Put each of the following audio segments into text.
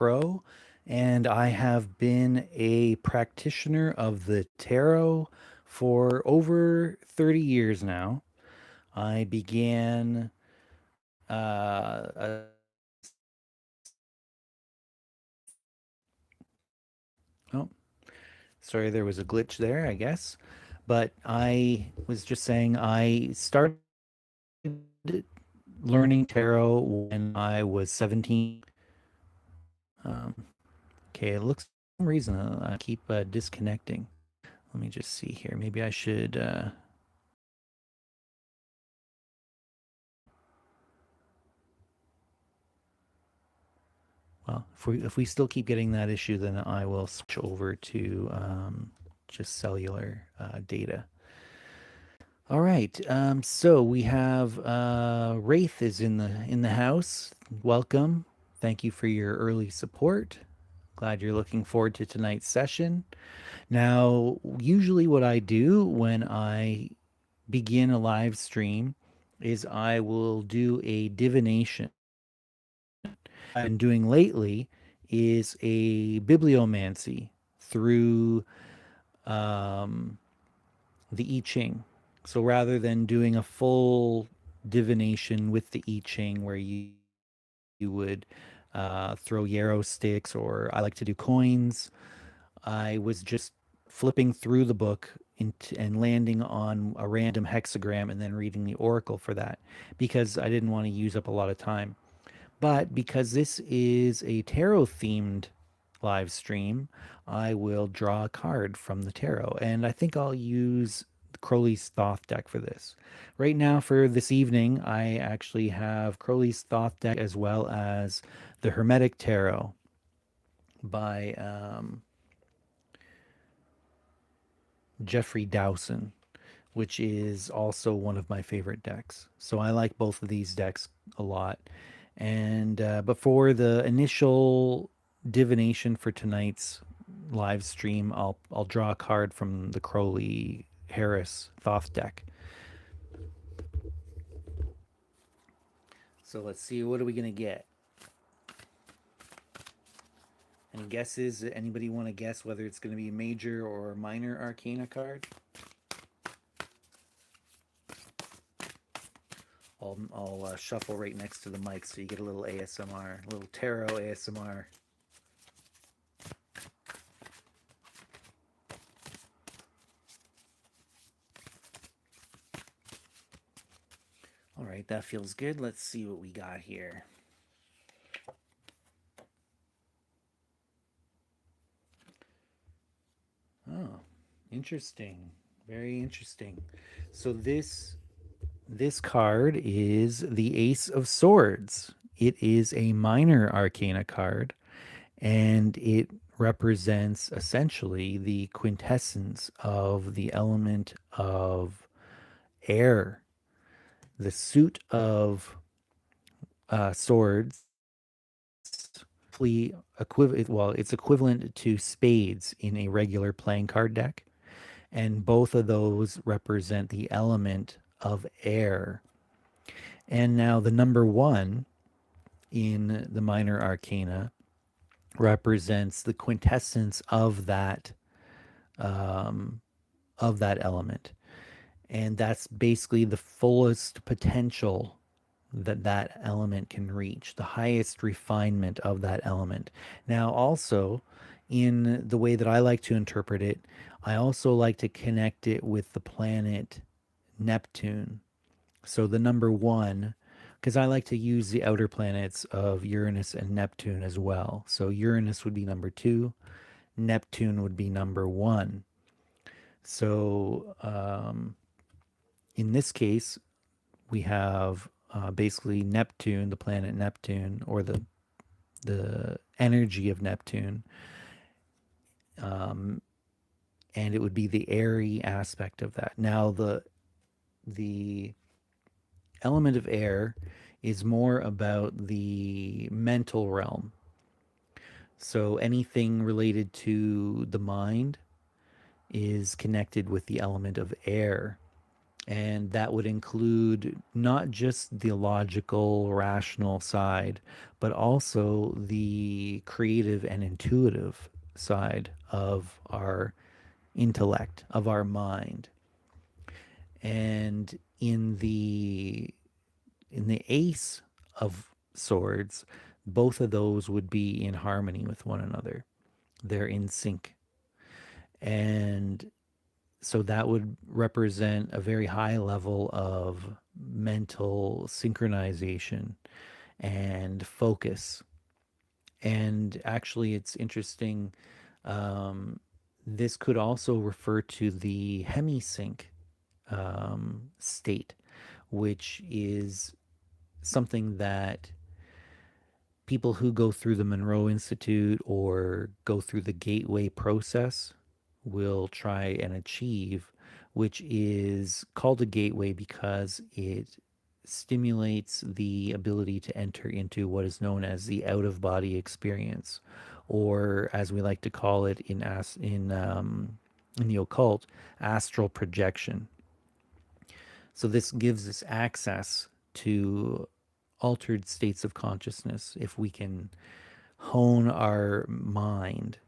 Pro, and I have been a practitioner of the tarot for over 30 years now. I began a oh, sorry, there was a glitch there, I guess. But I was just saying I started learning tarot when I was 17. Um, okay, it looks for some reason I keep disconnecting. Let me just see here. Maybe I should. Well, if we still keep getting that issue, then I will switch over to just cellular data. All right. So we have Wraith is in the house. Welcome. Thank you for your early support. Glad you're looking forward to tonight's session. Now, usually what I do when I begin a live stream is I will do a divination. I've been doing lately is a bibliomancy through um, the I Ching. So rather than doing a full divination with the I Ching, where you would throw yarrow sticks, or I like to do coins, I was just flipping through the book and landing on a random hexagram and then reading the oracle for that because I didn't want to use up a lot of time. But because this is a tarot themed live stream, I will draw a card from the tarot. And I think I'll use Crowley's Thoth deck for this. Right now, for this evening, I actually have Crowley's Thoth deck as well as the Hermetic Tarot by Jeffrey Dowson, which is also one of my favorite decks. So I like both of these decks a lot. And before the initial divination for tonight's live stream, I'll draw a card from the Crowley Harris Thoth deck. So let's see, what are we gonna get? Any guesses? Anybody want to guess whether it's going to be a major or minor arcana card? I'll shuffle right next to the mic so you get a little ASMR, a little tarot ASMR. All right, that feels good. Let's see what we got here. Oh, interesting. Very interesting. So this card is the Ace of Swords. It is a minor arcana card, and it represents essentially the quintessence of the element of air. The suit of swords, it's equivalent to spades in a regular playing card deck, and both of those represent the element of air. And now the number one in the minor arcana represents the quintessence of that element, and that's basically the fullest potential that that element can reach, the highest refinement of that element. Now, also, in the way that I like to interpret it, I also like to connect it with the planet Neptune. So the number one, because I like to use the outer planets of Uranus and Neptune as well. So Uranus would be number two, Neptune would be number one. So in this case, we have basically Neptune, the planet Neptune, or the energy of Neptune, um, and it would be the airy aspect of that. Now, the element of air is more about the mental realm. So anything related to the mind is connected with the element of air. And that would include not just the logical, rational side, but also the creative and intuitive side of our intellect, of our mind. And in the ace of swords, both of those would be in harmony with one another. They're in sync. And so that would represent a very high level of mental synchronization and focus. And actually, it's interesting. Um, this could also refer to the hemisync state, which is something that people who go through the Monroe Institute or go through the gateway process will try and achieve, which is called a gateway because it stimulates the ability to enter into what is known as the out of body experience, or as we like to call it in the occult, astral projection. So this gives us access to altered states of consciousness if we can hone our mind,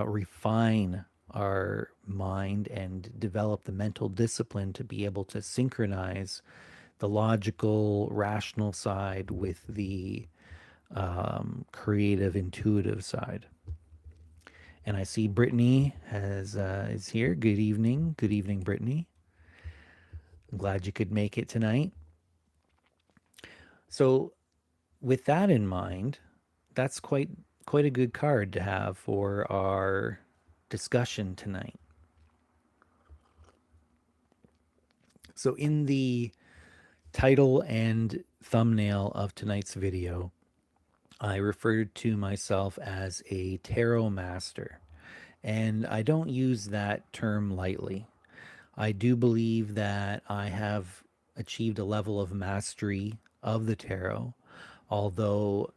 refine our mind, and develop the mental discipline to be able to synchronize the logical, rational side with the creative, intuitive side. And I see Brittany is here. Good evening. Good evening, Brittany. I'm glad you could make it tonight. So, with that in mind, that's quite a good card to have for our discussion tonight. So in the title and thumbnail of tonight's video, I referred to myself as a tarot master, and I don't use that term lightly. I do believe that I have achieved a level of mastery of the tarot, although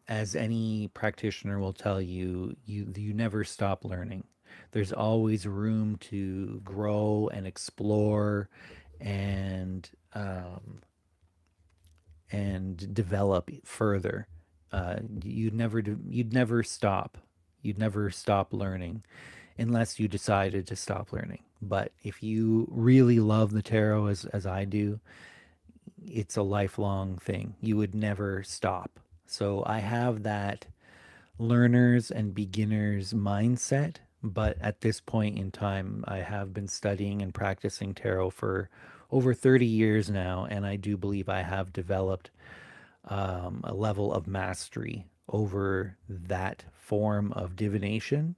as any practitioner will tell you, you never stop learning. There's always room to grow and explore and develop further. You'd never stop. You'd never stop learning unless you decided to stop learning. But if you really love the tarot as I do, it's a lifelong thing. You would never stop. So I have that learners and beginners mindset, but at this point in time, I have been studying and practicing tarot for over 30 years now, and I do believe I have developed a level of mastery over that form of divination.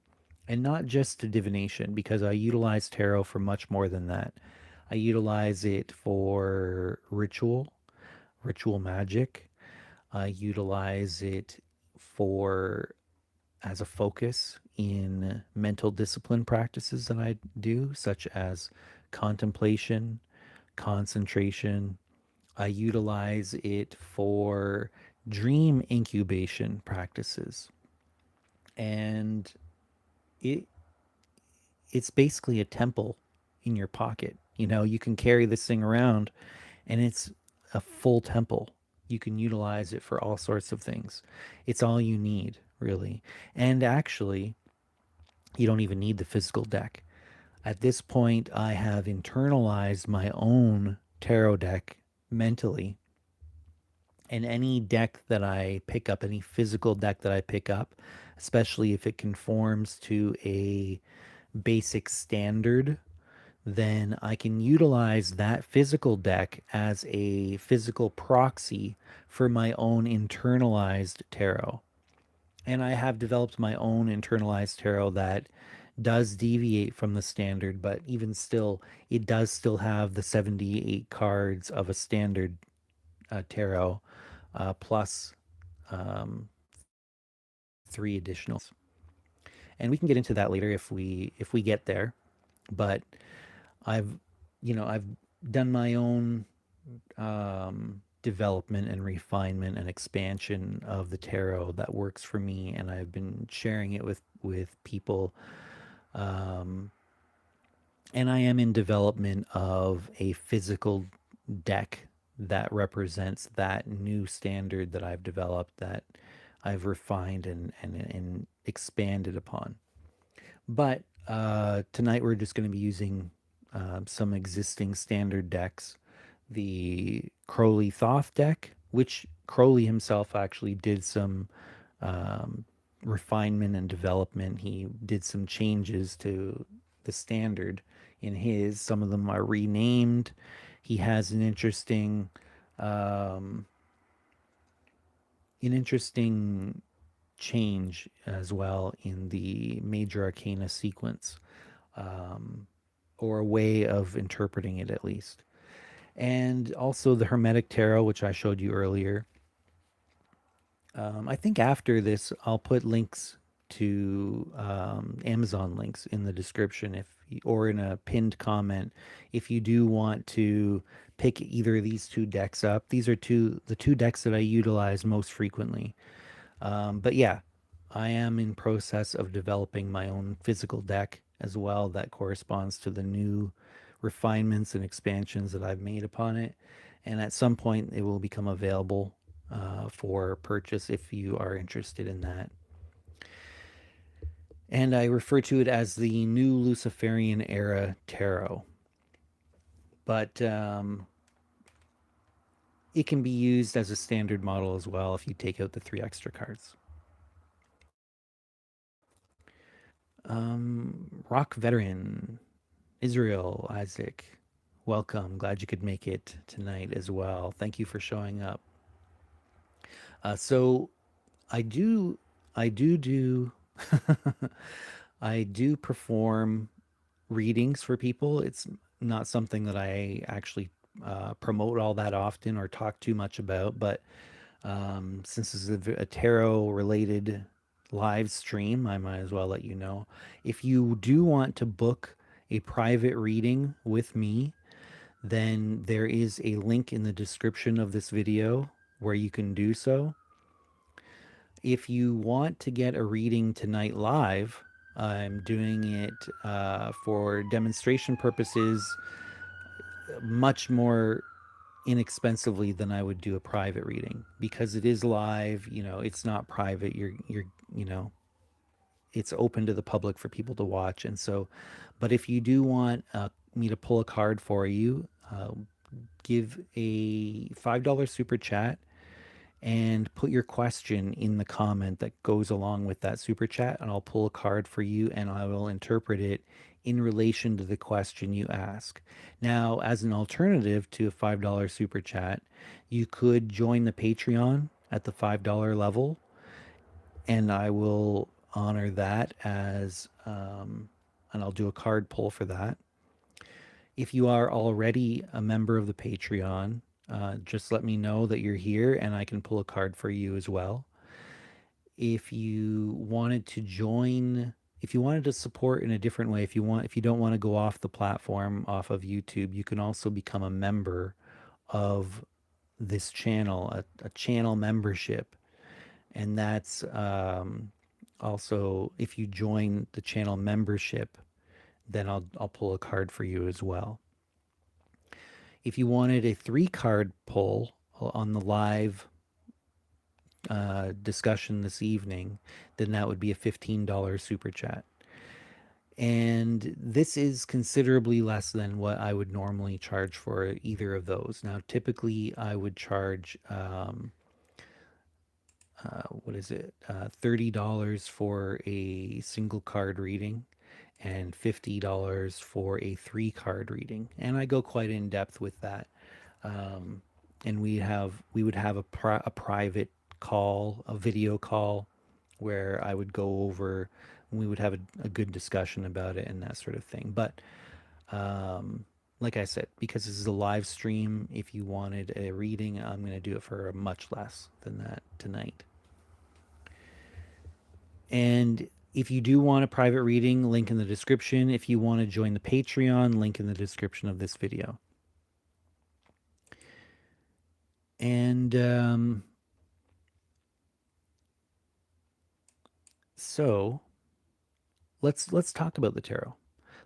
And not just divination, because I utilize tarot for much more than that. I utilize it for ritual magic. I utilize it for as a focus in mental discipline practices that I do, such as contemplation, concentration. I utilize it for dream incubation practices. And it it's basically a temple in your pocket. You know, you can carry this thing around and it's a full temple. You can utilize it for all sorts of things. It's all you need, really. And actually, you don't even need the physical deck. At this point, I have internalized my own tarot deck mentally. And any deck that I pick up, any physical deck that I pick up, especially if it conforms to a basic standard, then I can utilize that physical deck as a physical proxy for my own internalized tarot. And I have developed my own internalized tarot that does deviate from the standard, but even still, it does still have the 78 cards of a standard tarot, plus three additional cards. And we can get into that later if we get there. But I've I've done my own development and refinement and expansion of the tarot that works for me, and I've been sharing it with people, um, And I am in development of a physical deck that represents that new standard that I've developed, that I've refined and expanded upon. But tonight we're just going to be using some existing standard decks. The Crowley Thoth deck, which Crowley himself actually did some um, refinement and development. He did some changes to the standard in his. Some of them are renamed. He has um, an interesting change as well in the major arcana sequence, um, or a way of interpreting it at least. And also the Hermetic Tarot, which I showed you earlier. I think after this, I'll put links to Amazon links in the description, or in a pinned comment, if you do want to pick either of these two decks up. These are the two decks that I utilize most frequently. But yeah, I am in process of developing my own physical deck as well that corresponds to the new refinements and expansions that I've made upon it. And at some point, it will become available for purchase if you are interested in that. And I refer to it as the new Luciferian era tarot. But it can be used as a standard model as well if you take out the three extra cards. Rock veteran, Israel, Isaac, welcome. Glad you could make it tonight as well. Thank you for showing up. So I do, I do do, I do perform readings for people. It's not something that I actually promote all that often or talk too much about, but since this is a tarot related live stream, I might as well let you know. If you do want to book a private reading with me, then there is a link in the description of this video where you can do so. If you want to get a reading tonight live, I'm doing it for demonstration purposes much more inexpensively than I would do a private reading, because it is live. It's not private. You know, it's open to the public for people to watch. And so, but if you do want me to pull a card for you, give a $5 super chat and put your question in the comment that goes along with that super chat, and I'll pull a card for you and I will interpret it in relation to the question you ask. Now, as an alternative to a $5 super chat, you could join the Patreon at the $5 level, and I will honor that and I'll do a card pull for that. If you are already a member of the Patreon, just let me know that you're here and I can pull a card for you as well. If you wanted to join, if you wanted to support in a different way, if you don't want to go off the platform, off of YouTube, you can also become a member of this channel, a channel membership. And that's also, if you join the channel membership, then I'll pull a card for you as well. If you wanted a 3 card pull on the live discussion this evening, then that would be a $15 super chat. And this is considerably less than what I would normally charge for either of those. Now, typically, I would charge, what is it, $30 for a single card reading and $50 for a 3 card reading. And I go quite in depth with that. Um, and we would have a private call, a video call, where I would go over, we would have a good discussion about it and that sort of thing. But like I said, because this is a live stream, if you wanted a reading, I'm going to do it for much less than that tonight. And if you do want a private reading, link in the description. If you want to join the Patreon, link in the description of this video. And so let's talk about the tarot.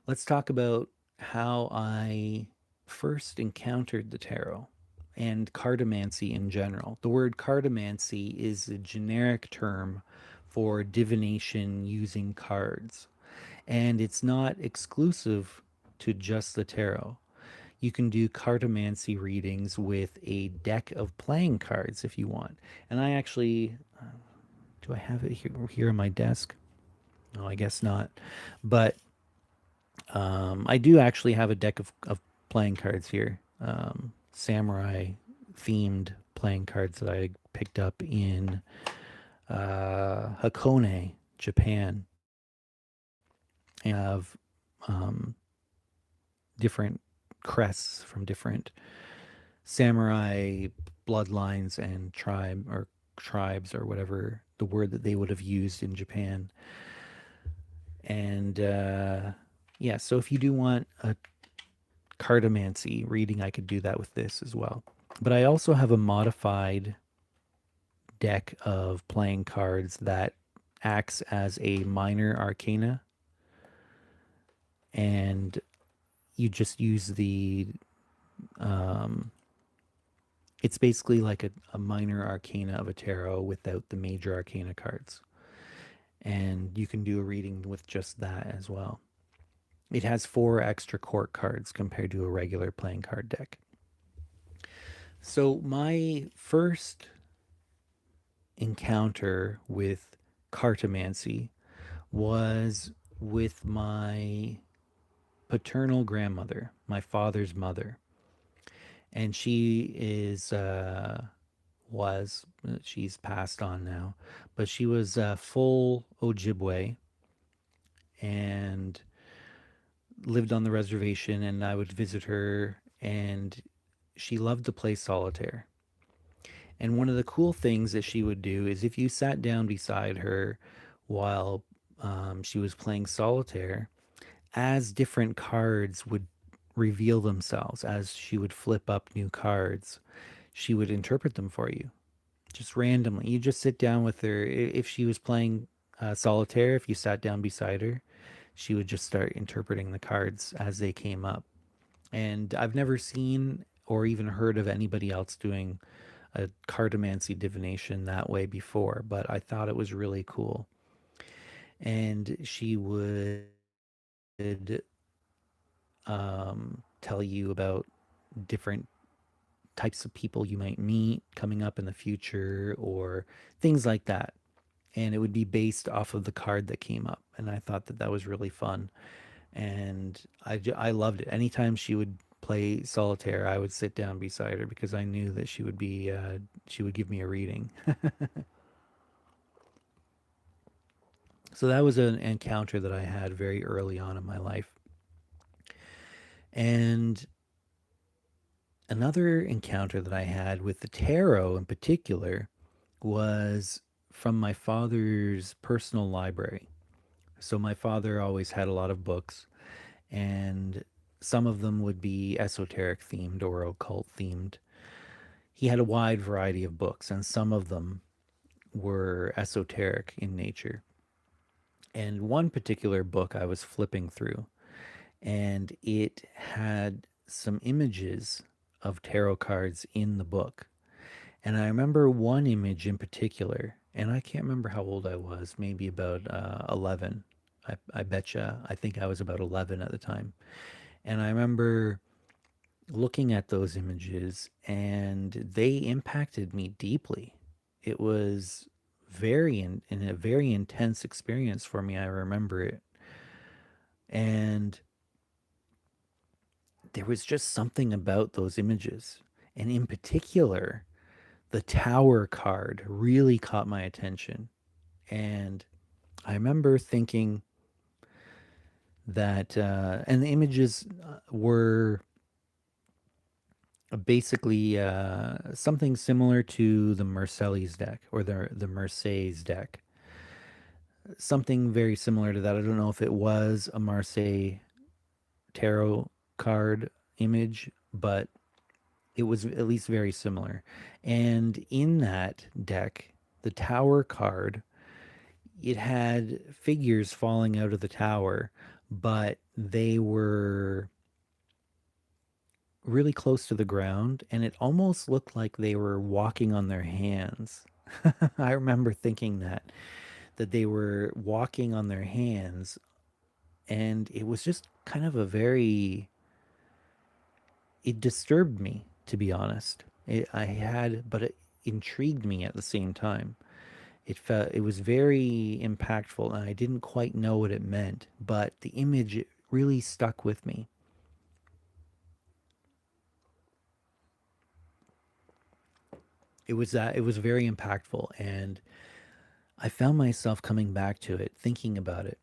Let's talk about how I first encountered the tarot and cartomancy in general. The word cartomancy is a generic term for divination using cards, and it's not exclusive to just the tarot. You can do cartomancy readings with a deck of playing cards if you want. And I actually, do I have it here on my desk? No, I guess not. But I do actually have a deck of playing cards here. Samurai themed playing cards that I picked up in Hakone, Japan. And they have um, different crests from different samurai bloodlines and tribes or whatever the word that they would have used in Japan. And yeah, so if you do want a cartomancy reading, I could do that with this as well. But I also have a modified deck of playing cards that acts as a minor arcana, and you just use the um, it's basically like a minor arcana of a tarot without the major arcana cards. And you can do a reading with just that as well. It has 4 extra court cards compared to a regular playing card deck. So my first encounter with cartomancy was with my paternal grandmother, my father's mother. And she she's passed on now, but she was full Ojibwe and lived on the reservation, and I would visit her, and she loved to play solitaire. And one of the cool things that she would do is if you sat down beside her while she was playing solitaire, as different cards would reveal themselves, as she would flip up new cards, she would interpret them for you just randomly. You just sit down with her. If she was playing solitaire, if you sat down beside her, she would just start interpreting the cards as they came up. And I've never seen or even heard of anybody else doing a cartomancy divination that way before, but I thought it was really cool. And she would tell you about different types of people you might meet coming up in the future or things like that. And it would be based off of the card that came up. And I thought that that was really fun. And I loved it. Anytime she would play solitaire, I would sit down beside her because I knew that she would give me a reading. So that was an encounter that I had very early on in my life. And another encounter that I had with the tarot in particular was from my father's personal library. So my father always had a lot of books, and some of them would be esoteric themed or occult themed. He had a wide variety of books, and some of them were esoteric in nature. And one particular book I was flipping through, and it had some images of tarot cards in the book. And I remember one image in particular, and I can't remember how old I was, maybe about 11. I betcha, I think I was about 11 at the time. And I remember looking at those images, and they impacted me deeply. It was in a very intense experience for me. I remember it. And there was just something about those images. And in particular, the tower card really caught my attention. And I remember thinking that, and the images were basically something similar to the Marseilles deck or the Marseilles deck. Something very similar to that. I don't know if it was a Marseille tarot card image, but it was at least very similar. And in that deck, the tower card, it had figures falling out of the tower, but they were really close to the ground, and it almost looked like they were walking on their hands. I remember thinking that they were walking on their hands, and it was just kind of a very, it disturbed me, to be honest. But it intrigued me at the same time. It was very impactful, and I didn't quite know what it meant, but the image really stuck with me. It was very impactful, and I found myself coming back to it, thinking about it.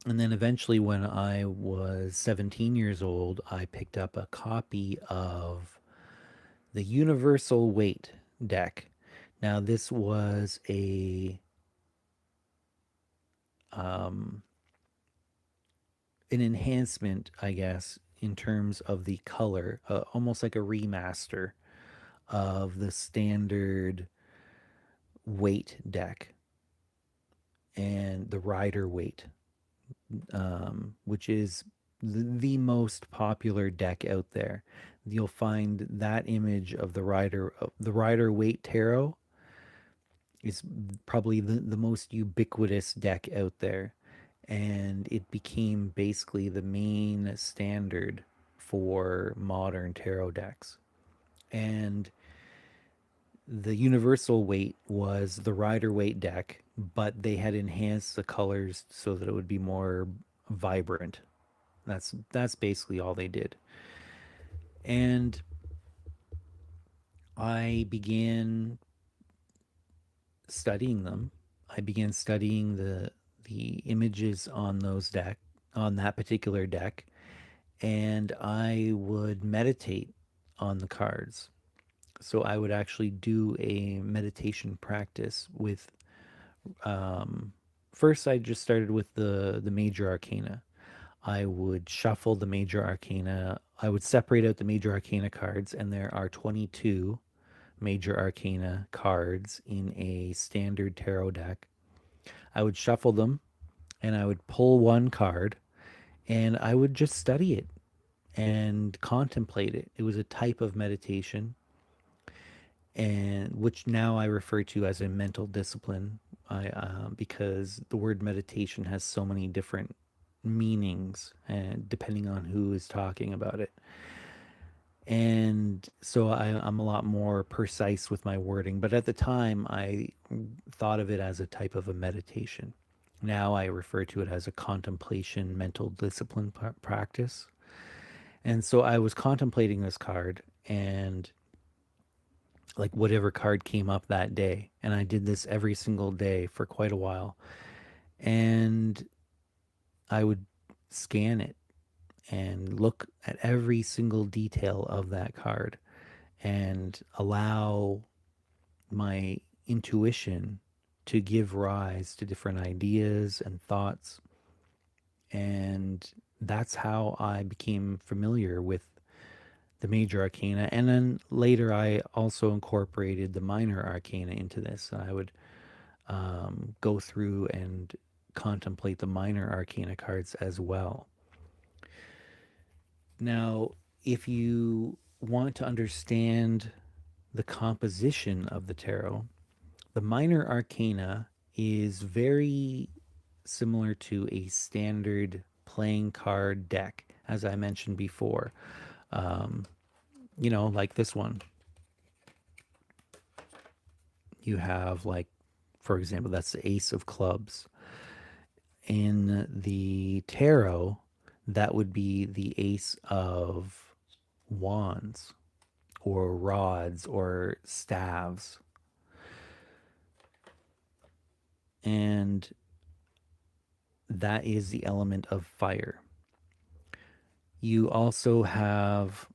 And then eventually, when I was 17 years old, I picked up a copy of the Universal Weight deck. Now, this was um, an enhancement, I guess, in terms of the color, almost like a remaster of the standard weight deck and the rider weight, which is the most popular deck out there. You'll find that image of the rider weight tarot is probably the most ubiquitous deck out there, and it became basically the main standard for modern tarot decks. And the universal weight was the rider weight deck, but they had enhanced the colors so that it would be more vibrant. That's basically all they did. And I began studying them. I began studying the images on on that particular deck, and I would meditate on the cards. So I would actually do a meditation practice with first I just started with the major arcana. I would shuffle the major arcana. I would separate out the major arcana cards, and there are 22 major arcana cards in a standard tarot deck. I would shuffle them, and I would pull one card, and I would just study it and contemplate it. It was a type of meditation, and which now I refer to as a mental discipline. Because the word meditation has so many different meanings, and depending on who is talking about it. And so I'm a lot more precise with my wording, but at the time I thought of it as a type of a meditation. Now I refer to it as a contemplation mental discipline practice. And so I was contemplating this card, and like whatever card came up that day, and I did this every single day for quite a while. And I would scan it and look at every single detail of that card and allow my intuition to give rise to different ideas and thoughts. And that's how I became familiar with the major arcana. And then later, I also incorporated the minor arcana into this. I would go through and contemplate the minor arcana cards as well. Now, if you want to understand the composition of the tarot, the minor arcana is very similar to a standard playing card deck, as I mentioned before. Um, like this one. You have, like, for example, that's the Ace of Clubs. In the tarot, that would be the Ace of Wands or rods or staves. And that is the element of fire. You also have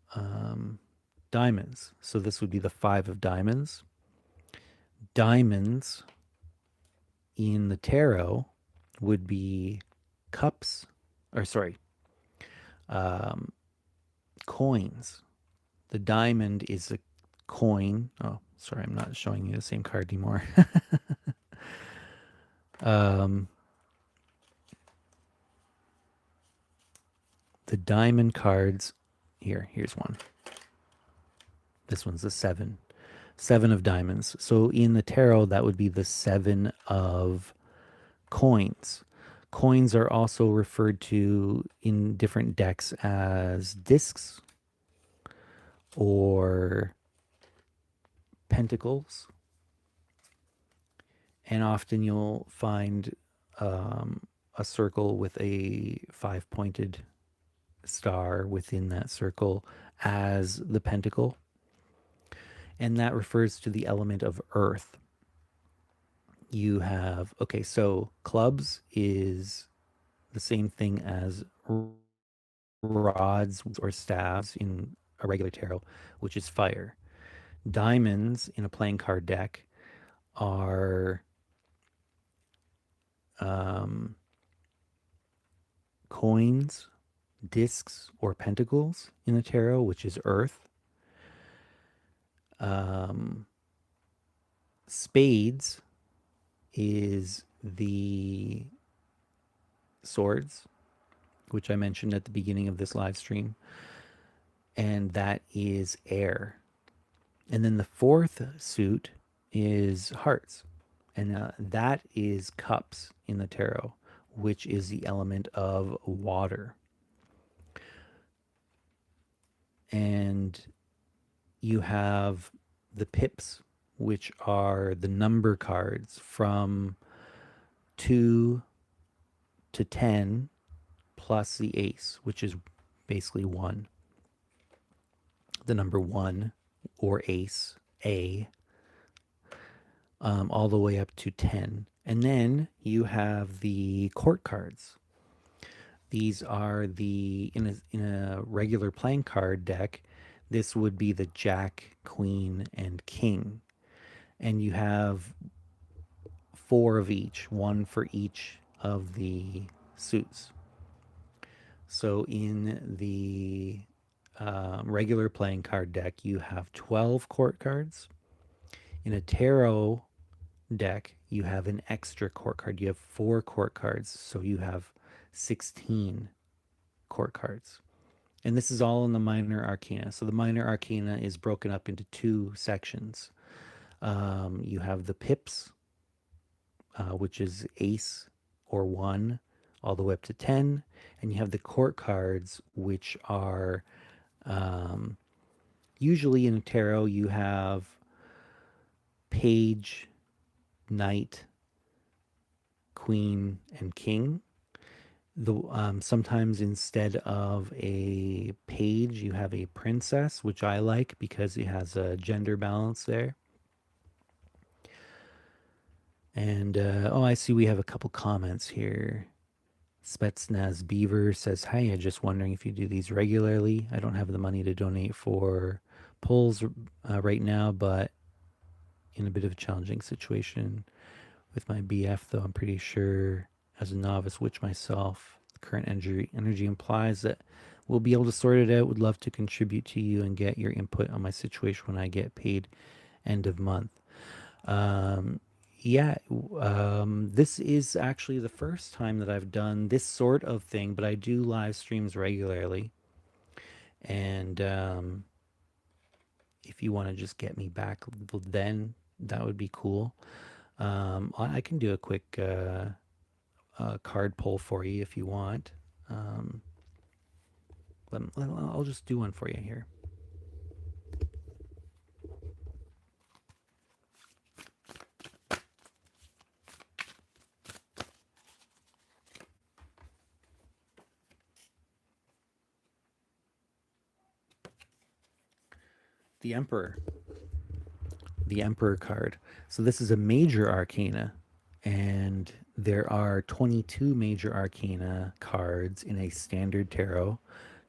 diamonds. So this would be the Five of Diamonds. Diamonds in the tarot would be cups, or sorry, um, coins. The diamond is a coin. Oh, sorry, I'm not showing you the same card anymore. um, the diamond cards Here's one. This one's the seven. Seven of diamonds. So in the tarot, that would be the seven of coins. Coins are also referred to in different decks as discs or pentacles. And often you'll find a circle with a five-pointed star within that circle as the pentacle. And that refers to the element of earth. You have, okay, so clubs is the same thing as rods or staves in a regular tarot, which is fire. Diamonds in a playing card deck are um, coins, discs, or pentacles in the tarot, which is earth. Um, spades is the swords, which I mentioned at the beginning of this live stream, and that is air. And then the fourth suit is hearts, and that is cups in the tarot, which is the element of water. And you have the pips, which are the number cards from 2 to 10 plus the ace, which is basically 1. The number 1 or ace, A, all the way up to 10. And then you have the court cards. These are in a regular playing card deck, this would be the Jack, Queen, and King. And you have 4 of each, one for each of the suits. So in the regular playing card deck, you have 12 court cards. In a tarot deck, you have an extra court card. You have 4 court cards, so you have 16 court cards. And this is all in the minor arcana. So the minor arcana is broken up into 2 sections. You have the pips, which is ace or 1, all the way up to 10. And you have the court cards, which are usually in a tarot, you have page, knight, queen, and king. Sometimes instead of a page, you have a princess, which I like because it has a gender balance there. And I see we have a couple comments here. Spetsnaz Beaver says, "Hi, I'm just wondering if you do these regularly. I don't have the money to donate for polls right now, but in a bit of a challenging situation with my BF, though I'm pretty sure as a novice witch myself, the current energy implies that we'll be able to sort it out. Would love to contribute to you and get your input on my situation when I get paid end of month." This is actually the first time that I've done this sort of thing, but I do live streams regularly. And if you want to just get me back then, that would be cool. I can do a quick card pull for you if you want. I'll just do one for you here. The Emperor. The Emperor card. So this is a major arcana, and there are 22 major arcana cards in a standard tarot.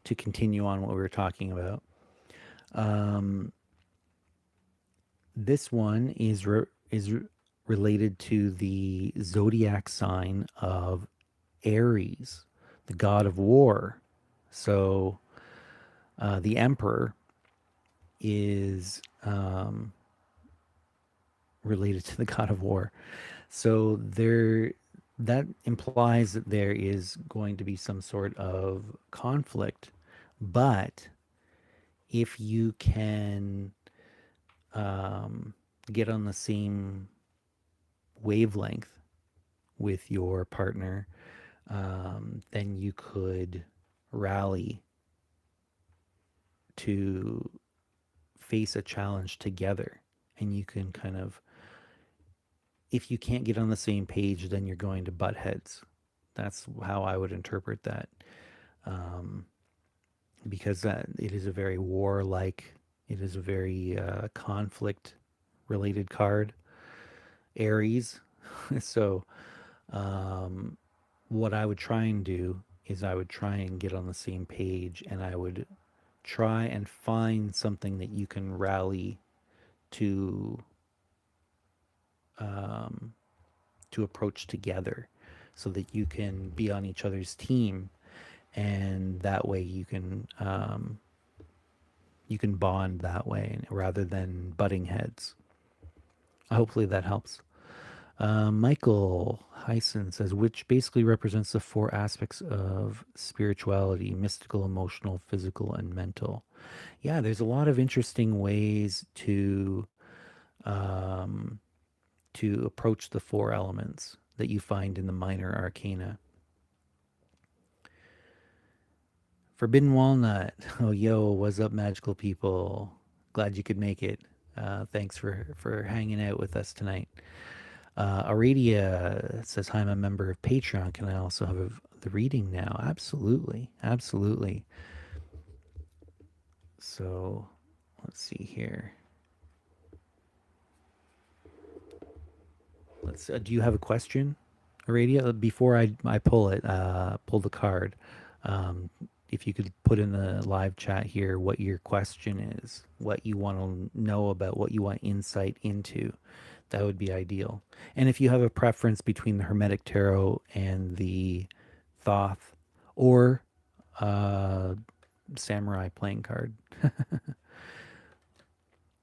To continue on what we were talking about, this one is related to the zodiac sign of Aries, the god of war. So the Emperor is related to the god of war. So that implies that there is going to be some sort of conflict, but if you can um, get on the same wavelength with your partner, then you could rally to face a challenge together. And you can kind of, if you can't get on the same page, then you're going to butt heads. That's how I would interpret that. Um, because it is a very warlike, it is a very conflict related card, Aries. So, um, what I would try and do is I would try and get on the same page, and I would try and find something that you can rally to um, to approach together, so that you can be on each other's team, and that way you can bond that way rather than butting heads. Hopefully that helps. Michael Heisen says, which basically represents the four aspects of spirituality: mystical, emotional, physical, and mental. Yeah, there's a lot of interesting ways um, to approach the four elements that you find in the minor arcana. Forbidden Walnut. Oh, yo, what's up, magical people? Glad you could make it. Thanks for hanging out with us tonight. Aradia says, hi, I'm a member of Patreon. Can I also have the reading now? Absolutely. Absolutely. So let's see here. Do you have a question, Aradia? Before I pull the card, um, if you could put in the live chat here what your question is, what you want to know about, what you want insight into, that would be ideal. And if you have a preference between the Hermetic Tarot and the Thoth, or uh, Samurai playing card,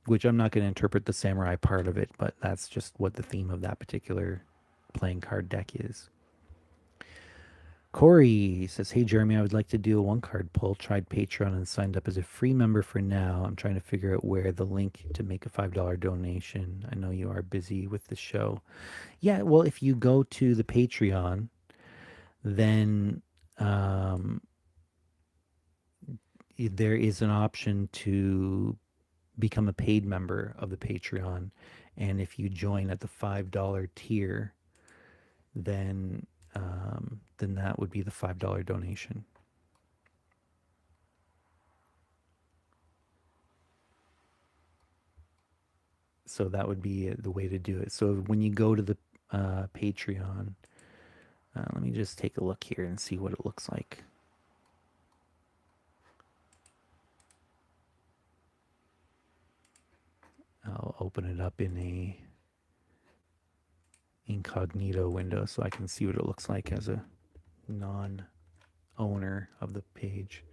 which I'm not going to interpret the Samurai part of it, but that's just what the theme of that particular playing card deck is. Corey says, hey, Jeremy, I would like to do a one card pull. Tried Patreon and signed up as a free member for now. I'm trying to figure out where the link to make a $5 donation. I know you are busy with the show. Yeah, well, if you go to the Patreon, then um, there is an option to become a paid member of the Patreon. And if you join at the $5 tier, then then that would be the $5 donation. So that would be the way to do it. So when you go to the Patreon, let me just take a look here and see what it looks like. I'll open it up in a incognito window so I can see what it looks like as a non-owner of the page.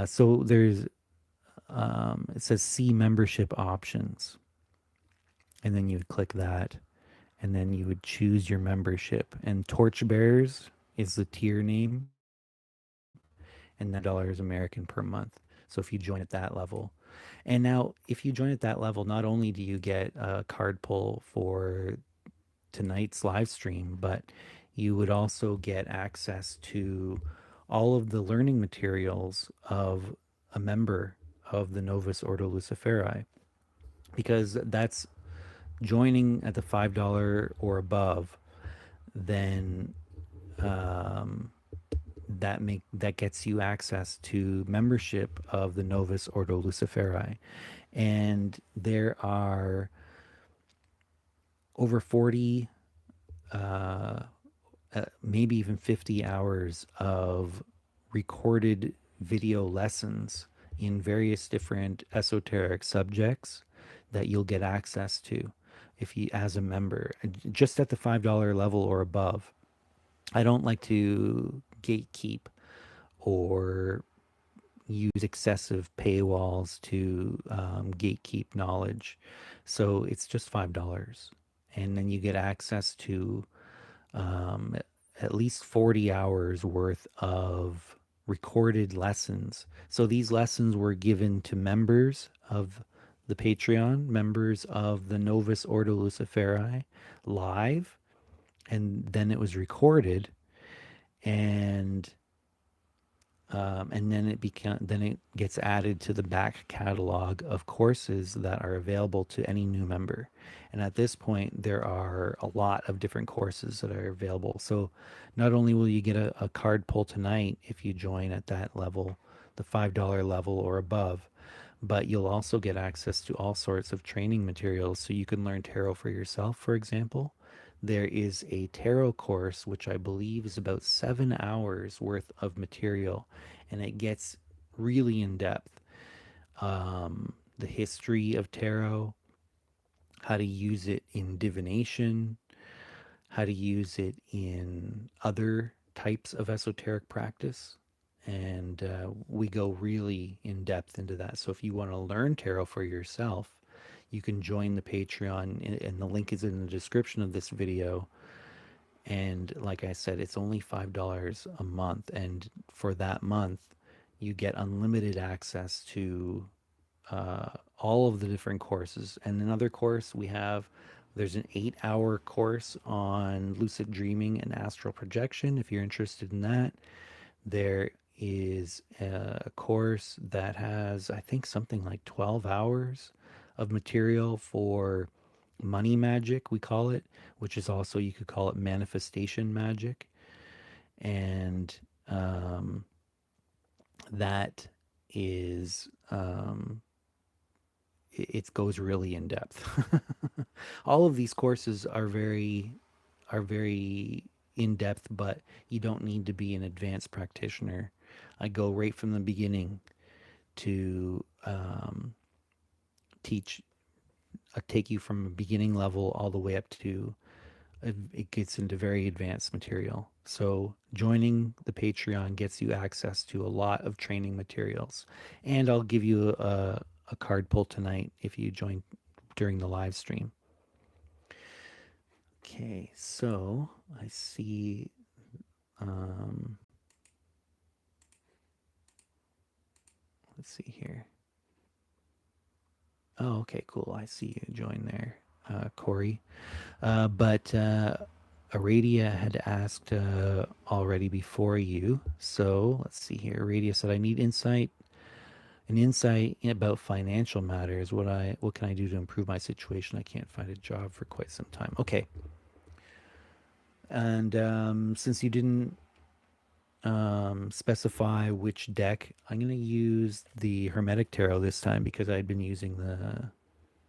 So there's it says see membership options, and then you would click that, and then you would choose your membership. And Torchbearers is the tier name, and that $10 American per month. So if you join at that level, and now if you join at that level, not only do you get a card pull for tonight's live stream, but you would also get access to all of the learning materials of a member of the Novus Ordo Luciferi, because that's joining at the $5 or above. Then um, that gets you access to membership of the Novus Ordo Luciferi, and there are over 40, uh, maybe even 50 hours of recorded video lessons in various different esoteric subjects that you'll get access to if you as a member, just at the $5 level or above. I don't like to gatekeep or use excessive paywalls to gatekeep knowledge. So it's just $5. And then you get access to um, at least 40 hours worth of recorded lessons. So these lessons were given to members of the Patreon, members of the Novus Ordo Luciferi live, and then it was recorded, and and then it gets added to the back catalog of courses that are available to any new member. And at this point, there are a lot of different courses that are available. So not only will you get a card pull tonight if you join at that level, the $5 level or above, but you'll also get access to all sorts of training materials so you can learn tarot for yourself, for example. There is a tarot course, which I believe is about 7 hours worth of material, and it gets really in depth. The history of tarot, how to use it in divination, how to use it in other types of esoteric practice. And we go really in depth into that. So if you want to learn tarot for yourself, you can join the Patreon, and the link is in the description of this video. And like I said, it's only $5 a month. And for that month, you get unlimited access to all of the different courses. And another course there's an 8-hour course on lucid dreaming and astral projection. If you're interested in that, there is a course that has, I think, something like 12 hours of material for money magic, we call it, which is also, you could call it manifestation magic. And that is, it goes really in depth. All of these courses are very in depth, but you don't need to be an advanced practitioner. I go right from the beginning to teach, take you from a beginning level all the way up to it gets into very advanced material. So joining the Patreon gets you access to a lot of training materials, and I'll give you a card pull tonight if you join during the live stream. Okay, so I see. Um, let's see here. Oh, okay, cool. I see you join there, Corey. But Aradia had asked already before you. So let's see here. Aradia said, "I need an insight about financial matters. What can I do to improve my situation? I can't find a job for quite some time." Okay. And since you didn't specify which deck, I'm going to use the Hermetic Tarot this time because I'd been using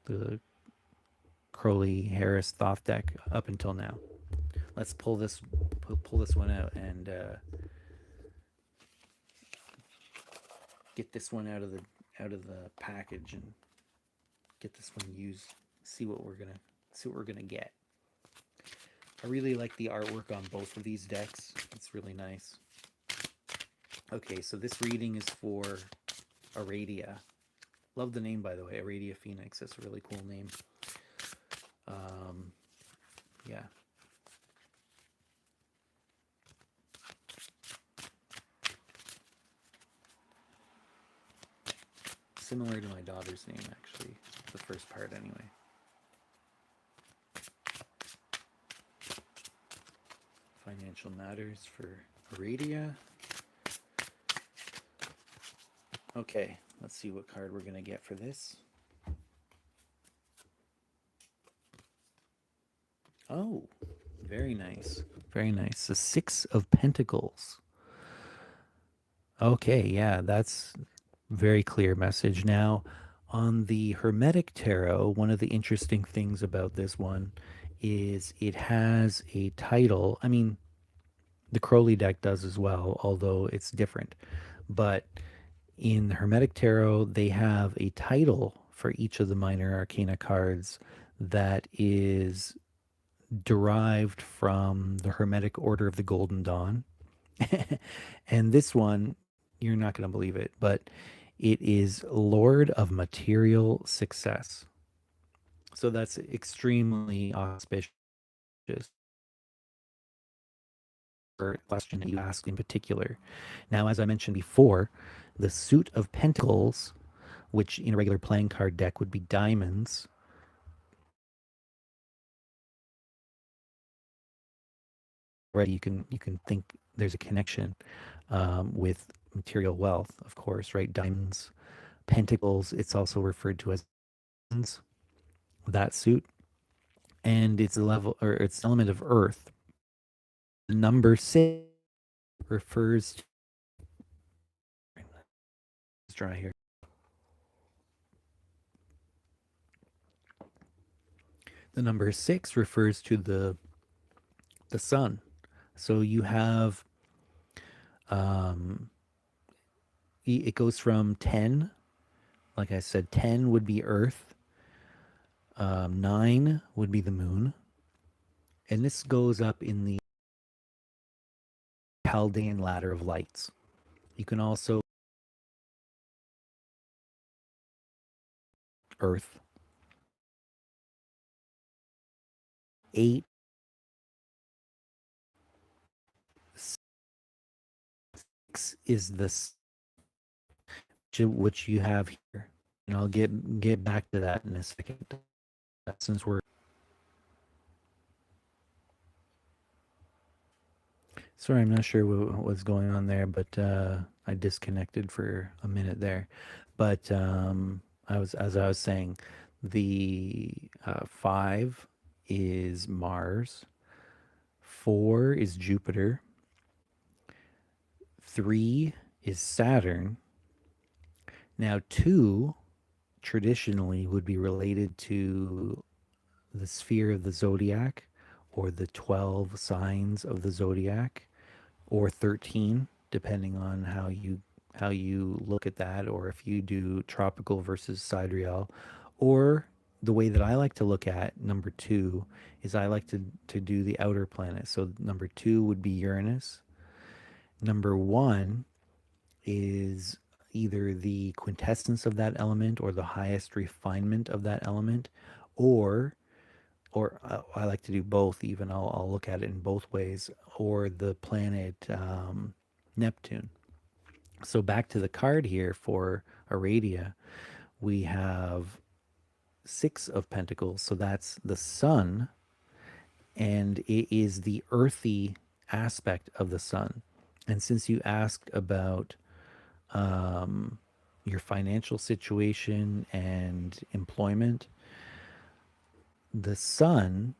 the Crowley Harris Thoth deck up until now. Let's pull this one out and get this one out of the package and get this one used. See what we're gonna get. I really like the artwork on both of these decks. It's really nice. Okay, so this reading is for Aradia. Love the name, by the way, Aradia Phoenix. That's a really cool name. Yeah. Similar to my daughter's name, actually. The first part, anyway. Financial matters for Aradia. Okay, let's see what card we're going to get for this. Oh, very nice. Very nice. The Six of Pentacles. Okay, yeah, that's very clear message. Now, on the Hermetic Tarot, one of the interesting things about this one is it has a title. I mean, the Crowley deck does as well, although it's different. But in the Hermetic Tarot, they have a title for each of the minor arcana cards that is derived from the Hermetic Order of the Golden Dawn. And this one, you're not going to believe it, but it is Lord of Material Success. So that's extremely auspicious. question that you asked in particular. Now, as I mentioned before, the suit of pentacles, which in a regular playing card deck would be diamonds, already you can think there's a connection with material wealth, of course, right? Diamonds, pentacles. It's also referred to as that suit, and it's a level or it's an element of earth. The number six refers to it's dry here. The number six refers to the sun. So you have um, it goes from 10. Like I said, 10 would be Earth. 9 would be the moon, and this goes up in the Chaldean ladder of lights. You can also Earth. 8 is this which you have here, and I'll get back to that in a second. Since we're sorry, I'm not sure what was going on there, but I disconnected for a minute there. But as I was saying, the 5 is Mars, 4 is Jupiter, 3 is Saturn. Now, 2 traditionally would be related to the sphere of the zodiac or the 12 signs of the zodiac or 13 depending on how you look at that, or if you do tropical versus sidereal, or the way that I like to look at number 2 is I like to do the outer planet. So number 2 would be Uranus. Number 1 is either the quintessence of that element or the highest refinement of that element, or I like to do both. Even I'll look at it in both ways, or the planet Neptune. So back to the card here for Aradia, we have 6 of Pentacles. So that's the sun, and it is the earthy aspect of the sun. And since you asked about your financial situation and employment, the sun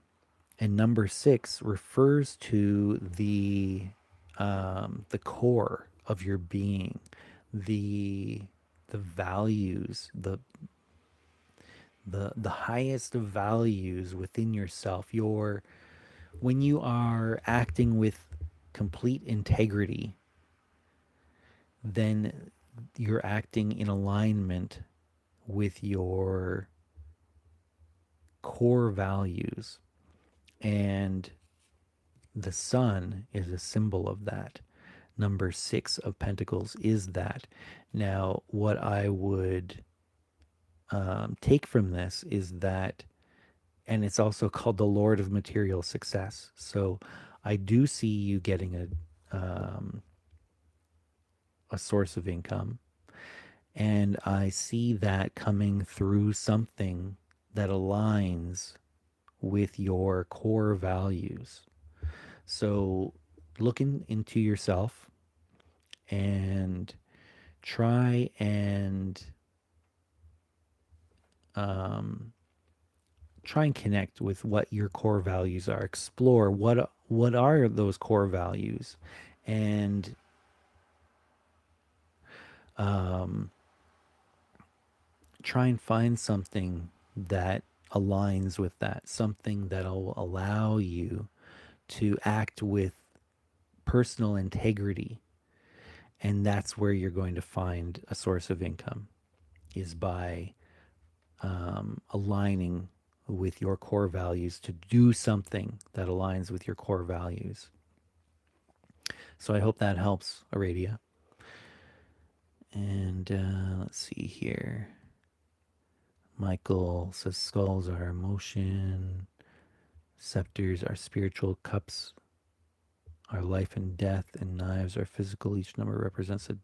and number 6 refers to the core of your being, the the values, the highest of values within yourself. Your When you are acting with complete integrity, then you're acting in alignment with your core values, and the sun is a symbol of that. Number 6 of Pentacles is that. Now, what I would take from this is that, and it's also called the Lord of Material Success. So I do see you getting a source of income, and I see that coming through something that aligns with your core values. So into yourself and try and um, try and connect with what your core values are. Explore what are those core values, and um, try and find something that aligns with that. Something that'll allow you to act with personal integrity, and that's where you're going to find a source of income, is by aligning with your core values, to do something that aligns with your core values. So I hope that helps, Aradia. And let's see here. Michael says skulls are emotion, scepters are spiritual, cups Our life and death and knives are physical. Each number represents a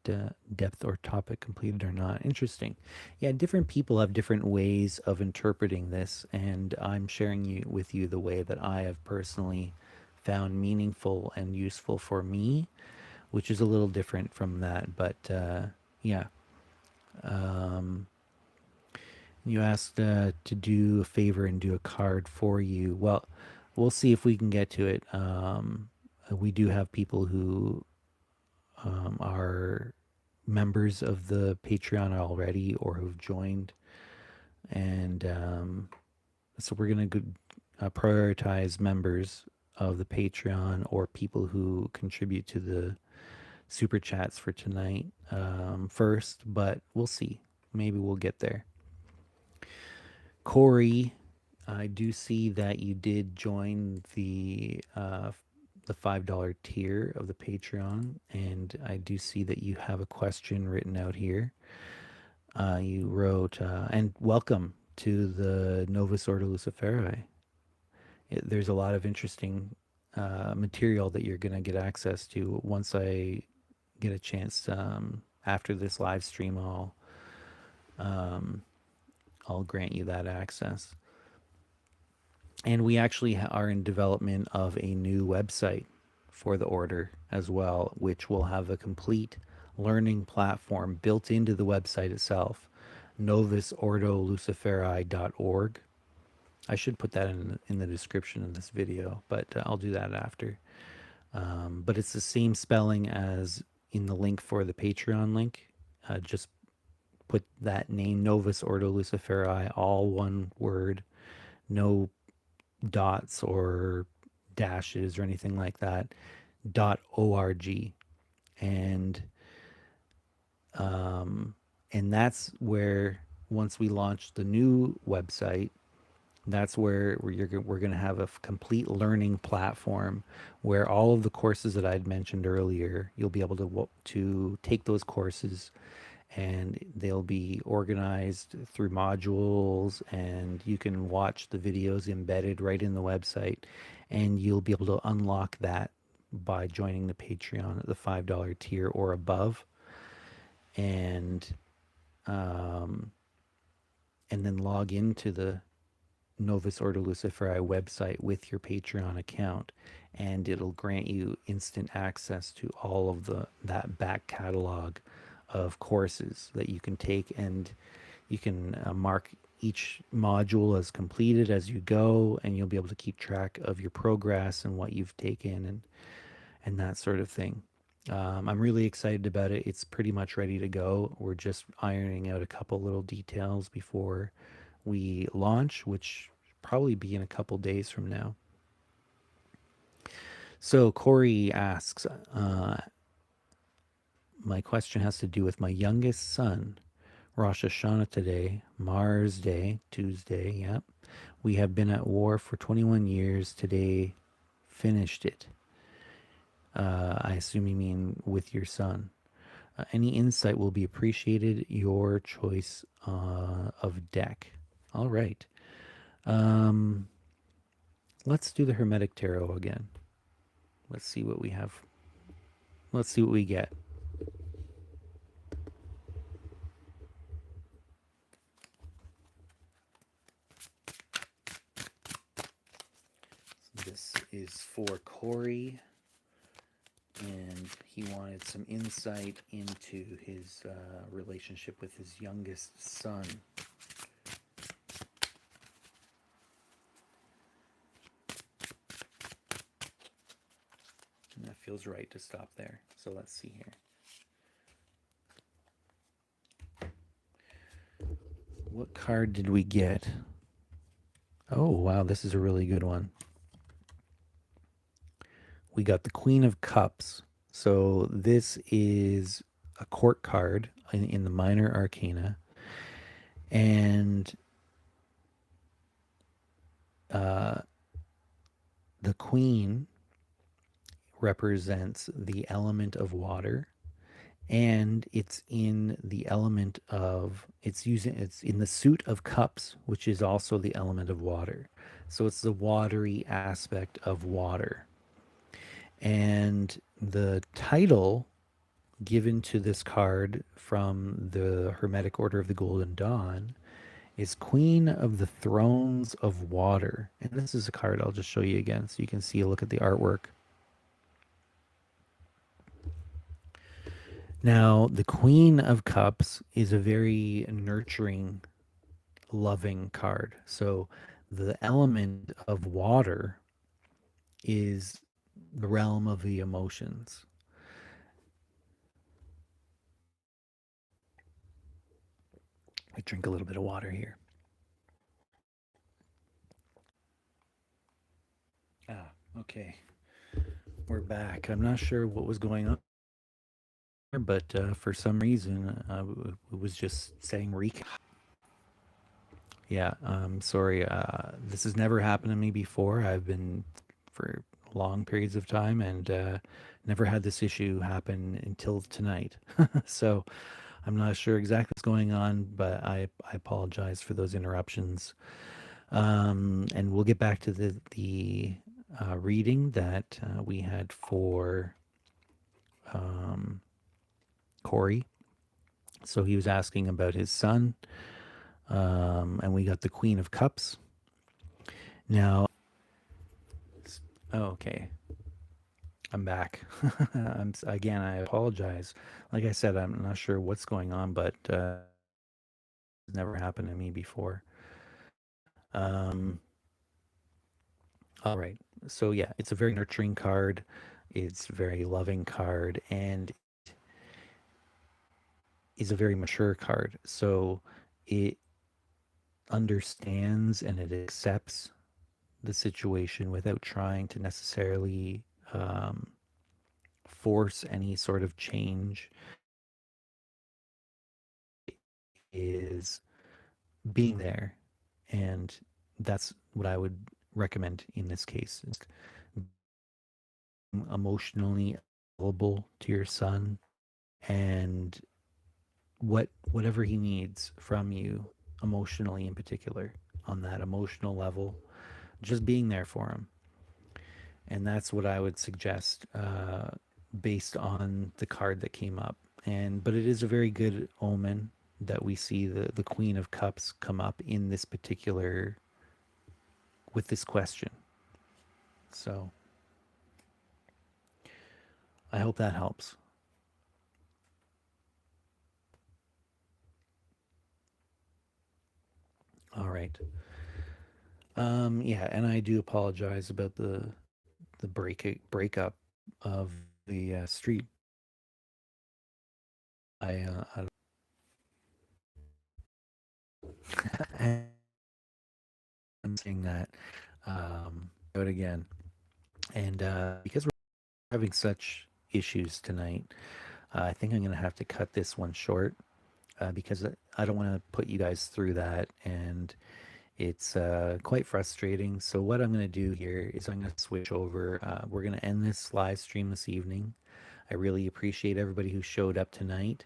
depth or topic completed or not. Interesting. Yeah, different people have different ways of interpreting this, and I'm sharing with you the way that I have personally found meaningful and useful for me, which is a little different from that. But yeah, um, you asked to do a favor and do a card for you. Well, we'll see if we can get to it. We do have people who are members of the Patreon already or who've joined. And so we're going to prioritize members of the Patreon or people who contribute to the super chats for tonight first, but we'll see. Maybe we'll get there. Corey, I do see that you did join the $5 tier of the Patreon, and I do see that you have a question written out here. You wrote, and welcome to the Novus Ordo Luciferi. There's a lot of interesting material that you're going to get access to once I get a chance after this live stream. Um, I'll grant you that access. And we actually are in development of a new website for the order as well, which will have a complete learning platform built into the website itself, novusordoluciferi.org. I should put that in the description of this video, but I'll do that after. But it's the same spelling as in the link for the Patreon link. Just put that name, Novus Ordo Luciferi, all one word, no dots or dashes or anything like that, .org. And and that's where, once we launch the new website, that's where we're going to have a complete learning platform where all of the courses that I'd mentioned earlier, you'll be able to take those courses, and they'll be organized through modules, and you can watch the videos embedded right in the website, and you'll be able to unlock that by joining the Patreon at the $5 tier or above. And and then log into the Novus Ordo Luciferi website with your Patreon account, and it'll grant you instant access to all of that back catalog of courses that you can take, and you can mark each module as completed as you go, and you'll be able to keep track of your progress and what you've taken and that sort of thing. I'm really excited about it. It's pretty much ready to go. We're just ironing out a couple little details before we launch, which probably be in a couple days from now. So Corey asks, my question has to do with my youngest son. Rosh Hashanah today, Mars Day, Tuesday, yep. We have been at war for 21 years. Today finished it. I assume you mean with your son. Any insight will be appreciated. Your choice of deck. All right. Let's do the Hermetic Tarot again. Let's see what we have. Let's see what we get. This is for Corey, and he wanted some insight into his relationship with his youngest son. And that feels right to stop there. So let's see here. What card did we get? Oh, wow, this is a really good one. We got the Queen of Cups. So this is a court card in the Minor Arcana. And the Queen represents the element of water, and it's in the element of, it's in the suit of cups, which is also the element of water. So it's the watery aspect of water. And the title given to this card from the Hermetic Order of the Golden Dawn is Queen of the Thrones of Water. And this is a card I'll just show you again so you can see a look at the artwork. Now, the Queen of Cups is a very nurturing, loving card. So the element of water is the realm of the emotions. I drink a little bit of water here. Ah, okay. We're back. I'm not sure what was going on, but for some reason, it was just saying recap. Yeah, sorry. This has never happened to me before. I've been for long periods of time and never had this issue happen until tonight. So I'm not sure exactly what's going on, but I apologize for those interruptions. And we'll get back to the reading that we had for um, Corey. So he was asking about his son, and we got the Queen of Cups. Now, oh, okay, I'm back. Again, I apologize. Like I said, I'm not sure what's going on, but it's never happened to me before. Um, all right. So yeah, it's a very nurturing card. It's a very loving card, and is a very mature card. So it understands and it accepts the situation without trying to necessarily um, force any sort of change. Is being there, and that's what I would recommend in this case. Is emotionally available to your son, and whatever he needs from you emotionally, in particular, on that emotional level, just being there for him. And that's what I would suggest, based on the card that came up. And but it is a very good omen that we see the Queen of Cups come up in this particular with this question. So I hope that helps. All right. Yeah, and I do apologize about the breakup of the street. I I'm saying that out again, and because we're having such issues tonight, I think I'm gonna have to cut this one short because I don't want to put you guys through that, and it's quite frustrating. So what I'm gonna do here is I'm gonna switch over. We're gonna end this live stream this evening. I really appreciate everybody who showed up tonight.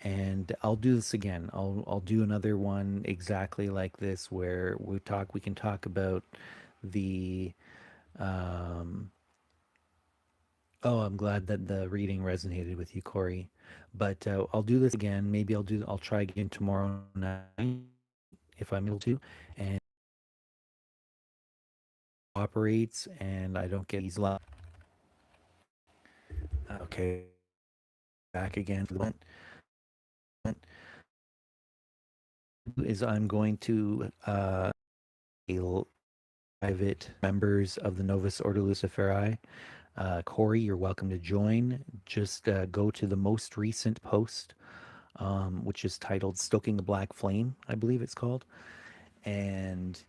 And I'll do this again. I'll do another one exactly like this where we can talk about the um oh, I'm glad that the reading resonated with you, Corey. But I'll do this again. Maybe I'll try again tomorrow night if I'm able to, and operates and I don't get these live. Okay, back again for the one is I'm going to private members of the Novus Ordo Luciferi. Corey, you're welcome to join. Just go to the most recent post, which is titled Stoking the Black Flame, I believe it's called. And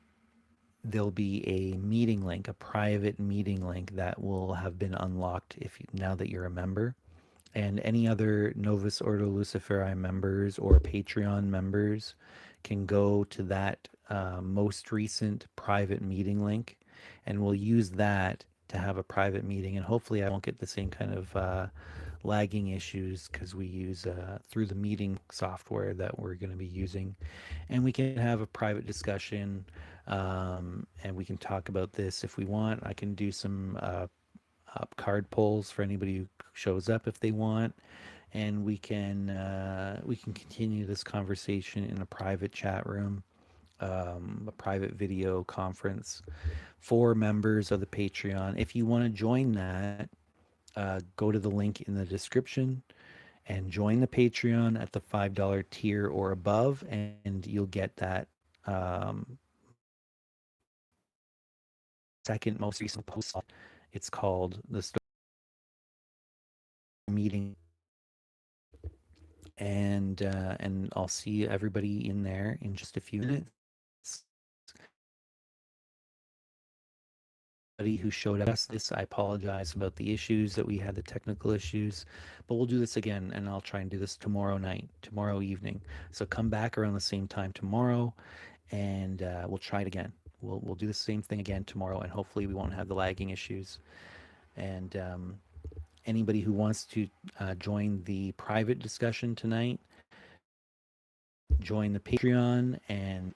there'll be a meeting link, a private meeting link that will have been unlocked now that you're a member. And any other Novus Ordo Luciferi members or Patreon members can go to that most recent private meeting link, and we'll use that to have a private meeting. And hopefully, I won't get the same kind of lagging issues because we use through the meeting software that we're going to be using, and we can have a private discussion, and we can talk about this if we want. I can do some up card polls for anybody who shows up if they want, and we can continue this conversation in a private chat room, a private video conference for members of the Patreon. If you want to join that, go to the link in the description and join the Patreon at the $5 tier or above, and you'll get that second most recent post. It's called the meeting, and I'll see everybody in there in just a few minutes. Who showed us this, I apologize about the issues that we had, the technical issues, but we'll do this again, and I'll try and do this tomorrow night, tomorrow evening. So come back around the same time tomorrow, and we'll try it again. We'll do the same thing again tomorrow, and hopefully we won't have the lagging issues. And anybody who wants to join the private discussion tonight, join the Patreon, and